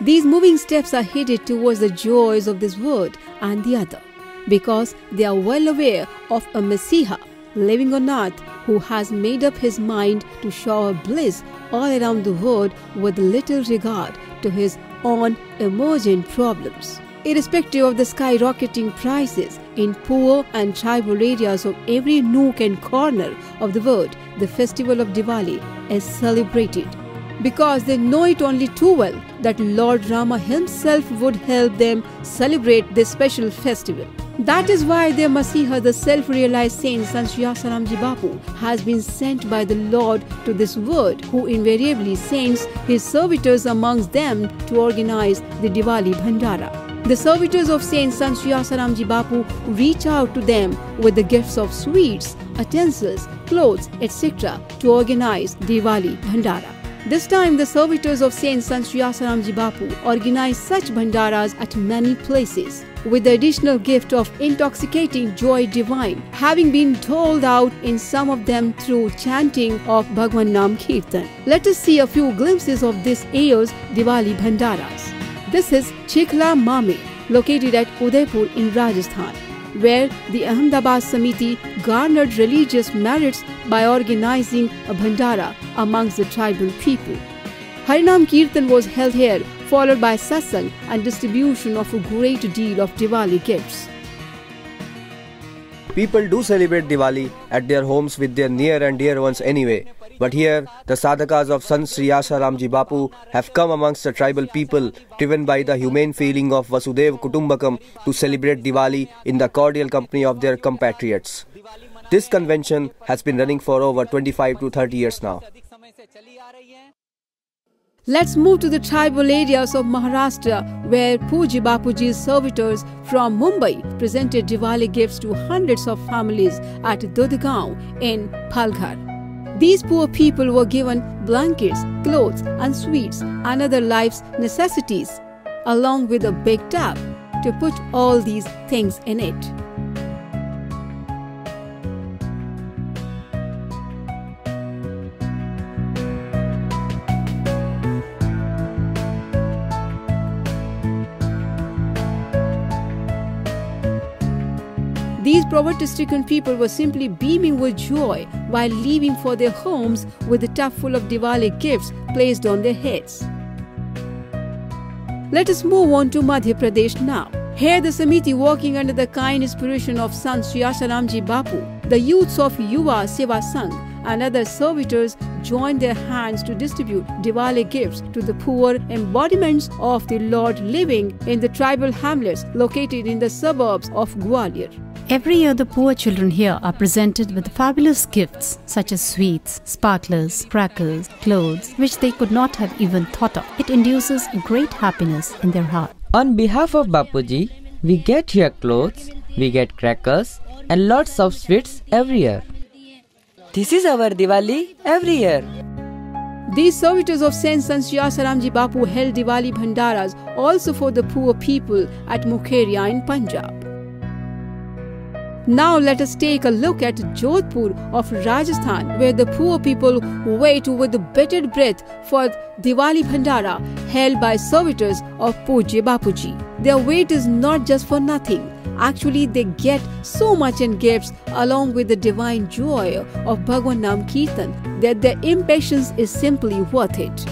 These moving steps are headed towards the joys of this world and the other, because they are well aware of a Messiah living on earth who has made up his mind to shower bliss all around the world with little regard to his own emergent problems. Irrespective of the skyrocketing prices in poor and tribal areas of every nook and corner of the world, the festival of Diwali is celebrated, because they know it only too well that Lord Rama himself would help them celebrate this special festival. That is why their Masiha, the self-realized saint Sant Shri Asaramji Bapu, has been sent by the Lord to this world, who invariably sends his servitors amongst them to organize the Diwali Bhandara. The servitors of Saint Sant Shri Asaramji Bapu reach out to them with the gifts of sweets, utensils, clothes, etc. to organize Diwali Bhandara. This time, the servitors of Saint Sant Shri Asaramji Bapu organize such bhandaras at many places, with the additional gift of intoxicating joy divine having been doled out in some of them through chanting of Bhagwan Nam Kirtan. Let us see a few glimpses of this year's Diwali Bhandaras. This is Chikhla Mame, located at Udaipur in Rajasthan, where the Ahmedabad Samiti garnered religious merits by organizing a Bhandara amongst the tribal people. Harinam Kirtan was held here, followed by satsang and distribution of a great deal of Diwali gifts. People do celebrate Diwali at their homes with their near and dear ones anyway. But here, the sadhakas of Sant Shri Asaramji Bapu have come amongst the tribal people, driven by the humane feeling of Vasudev Kutumbakam, to celebrate Diwali in the cordial company of their compatriots. This convention has been running for over 25 to 30 years now. Let's move to the tribal areas of Maharashtra, where Pujya Bapuji's servitors from Mumbai presented Diwali gifts to hundreds of families at Dudhgaon in Palghar. These poor people were given blankets, clothes and sweets and other life's necessities, along with a big tub to put all these things in it. These poverty-stricken people were simply beaming with joy while leaving for their homes with a tub full of Diwali gifts placed on their heads. Let us move on to Madhya Pradesh now. Here the Samiti, working under the kind inspiration of Sant Shri Asaramji Bapu, the youths of Yuva Seva Sangh and other servitors joined their hands to distribute Diwali gifts to the poor embodiments of the Lord living in the tribal hamlets located in the suburbs of Gwalior. Every year, the poor children here are presented with fabulous gifts such as sweets, sparklers, crackers, clothes, which they could not have even thought of. It induces great happiness in their heart. On behalf of Bapuji, we get here clothes, we get crackers and lots of sweets every year. This is our Diwali every year. These servitors of Saint Sant Shri Asaramji Bapu held Diwali Bhandaras also for the poor people at Mukheria in Punjab. Now let us take a look at Jodhpur of Rajasthan, where the poor people wait with bated breath for Diwali Bhandara held by servitors of Pujya Bapuji. Their wait is not just for nothing. Actually, they get so much in gifts along with the divine joy of Bhagwan Nam Kirtan that their impatience is simply worth it.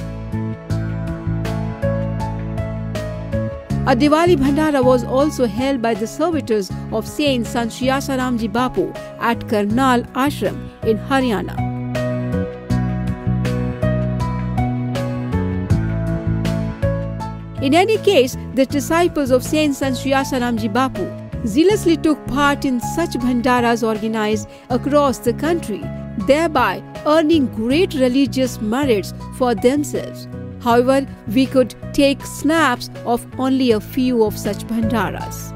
A Diwali Bhandara was also held by the servitors of Saint Sant Shri Asaramji Bapu at Karnal Ashram in Haryana. In any case, the disciples of Saint Sant Shri Asaramji Bapu zealously took part in such bhandaras organized across the country, thereby earning great religious merits for themselves. However, we could take snaps of only a few of such bhandaras.